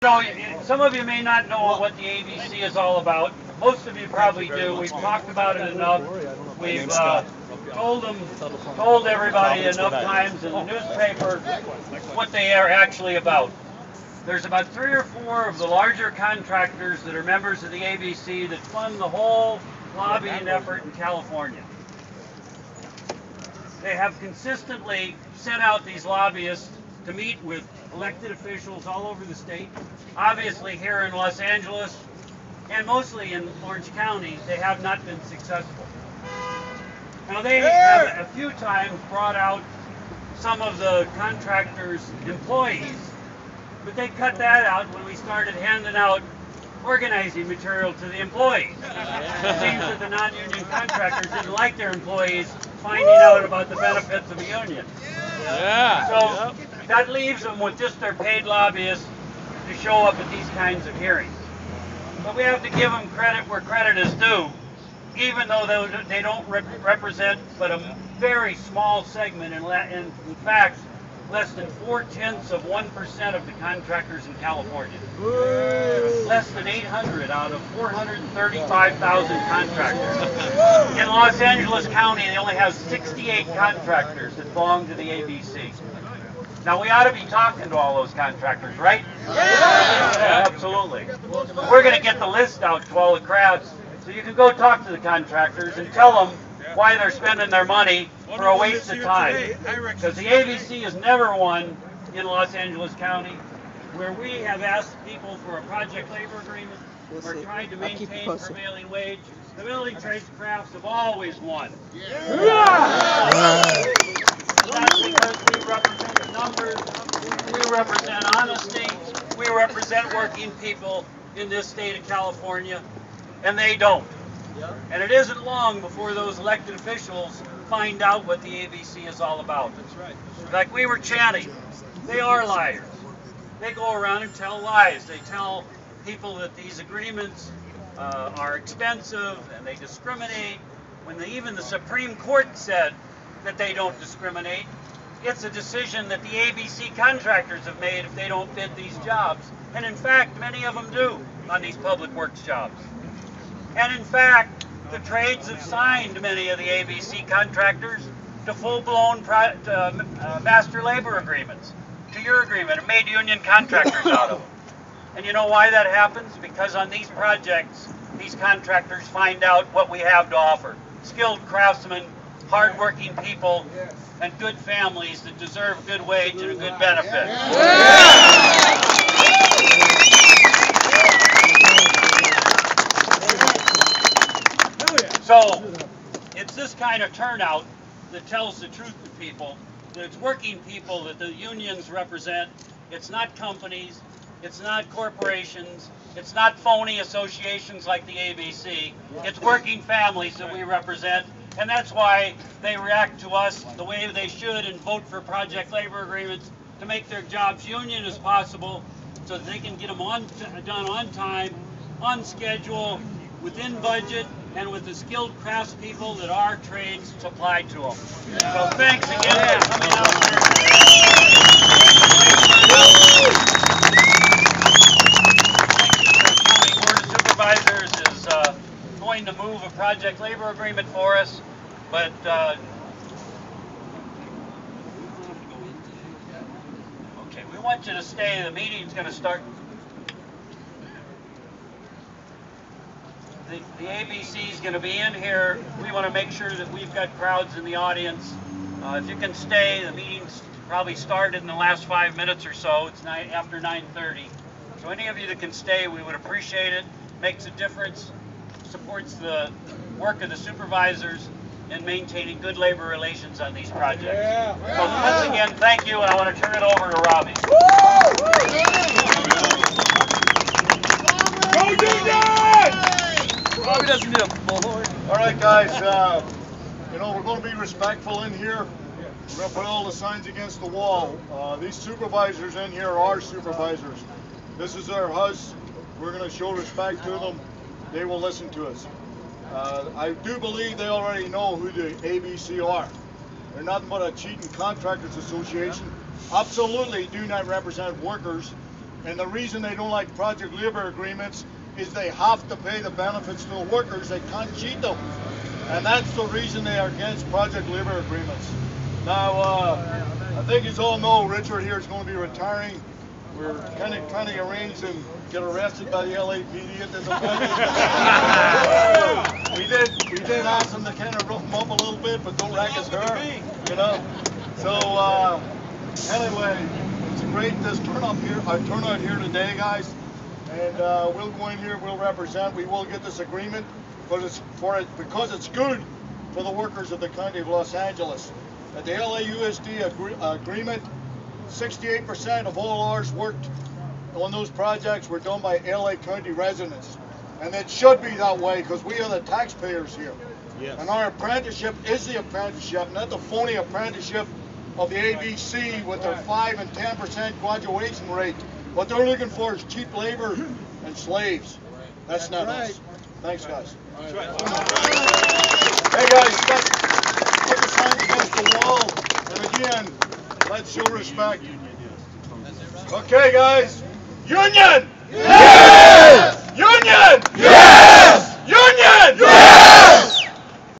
So, some of you may not know what the ABC is all about. Most of you probably do. We've talked about it enough. We've told everybody enough times in the newspaper what they are actually about. There's about 3 or 4 of the larger contractors that are members of the ABC that fund the whole lobbying effort in California. They have consistently sent out these lobbyists to meet with elected officials all over the state. Obviously here in Los Angeles and mostly in Orange County, they have not been successful. Now they have a few times brought out some of the contractors' employees, but they cut that out when we started handing out organizing material to the employees. It seems that the non-union contractors didn't like their employees finding out about the benefits of a union. So that leaves them with just their paid lobbyists to show up at these kinds of hearings. But we have to give them credit where credit is due, even though they don't represent but a very small segment, in fact, less than 0.4% of the contractors in California. Less than 800 out of 435,000 contractors. In Los Angeles County, they only have 68 contractors that belong to the ABC. Now, we ought to be talking to all those contractors, right? Yeah, absolutely. We're going to get the list out to all the crowds, so you can go talk to the contractors and tell them why they're spending their money for a waste of time. Because the ABC has never won in Los Angeles County, where we have asked people for a project labor agreement. We're trying to maintain prevailing wage. The building trades and crafts have always won. That's because we represent the numbers, we represent honesty, we represent working people in this state of California, and they don't. And it isn't long before those elected officials find out what the ABC is all about. That's right. Like we were chanting, they are liars. They go around and tell lies. They tell people that these agreements are expensive and they discriminate. When even the Supreme Court said that they don't discriminate, it's a decision that the ABC contractors have made if they don't bid these jobs. And in fact, many of them do on these public works jobs. And in fact, the trades have signed many of the ABC contractors to full-blown master labor agreements, to your agreement, and made union contractors out of them. And you know why that happens? Because on these projects, these contractors find out what we have to offer. Skilled craftsmen, hard-working people, and good families that deserve a good wage and a good benefit. So, it's this kind of turnout that tells the truth to people, that it's working people that the unions represent. It's not companies, it's not corporations, it's not phony associations like the ABC. It's working families that we represent, and that's why they react to us the way they should and vote for project labor agreements to make their jobs union as possible so that they can get them done on time, on schedule, within budget, and with the skilled craftspeople that our trades supply to them. So thanks again for coming out here. The County Board of Supervisors is going to move a project labor agreement for us, but okay, we want you to stay. The meeting's going to start. The ABC is going to be in here. We want to make sure that we've got crowds in the audience. If you can stay, the meeting's probably started in the last 5 minutes or so. It's after 9:30. So any of you that can stay, we would appreciate it. Makes a difference. Supports the work of the supervisors in maintaining good labor relations on these projects. So once again, thank you, and I want to turn it over to Robbie. Go do that! Robbie doesn't need a bullhorn. All right, guys, you know, we're going to be respectful in here. We're going to put all the signs against the wall. These supervisors in here are supervisors. This is their house. We're going to show respect to them. They will listen to us. I do believe they already know who the ABC are. They're nothing but a cheating Contractors Association. Absolutely do not represent workers. And the reason they don't like project labor agreements is they have to pay the benefits to the workers. They can't cheat them. And that's the reason they are against project labor agreements. Now, I think you all know Richard here is going to be retiring. We're kind of trying to arrange and get arrested by the LAPD at this event. we did ask him to kind of rough him up a little bit, but don't rack his hair, you know. So anyway, it's great this turnout here today, guys. And we'll go in here, we'll represent. We will get this agreement, because it's good for the workers of the County of Los Angeles. At the LAUSD agreement, 68% of all hours worked on those projects were done by LA County residents. And it should be that way, because we are the taxpayers here. Yes. And our apprenticeship is the apprenticeship, not the phony apprenticeship of the ABC with their 5 and 10% graduation rate. What they're looking for is cheap labor and slaves. That's not us. Thanks, guys. Hey, guys, put the signs against the wall. And again, let's show respect. Okay, guys. Union!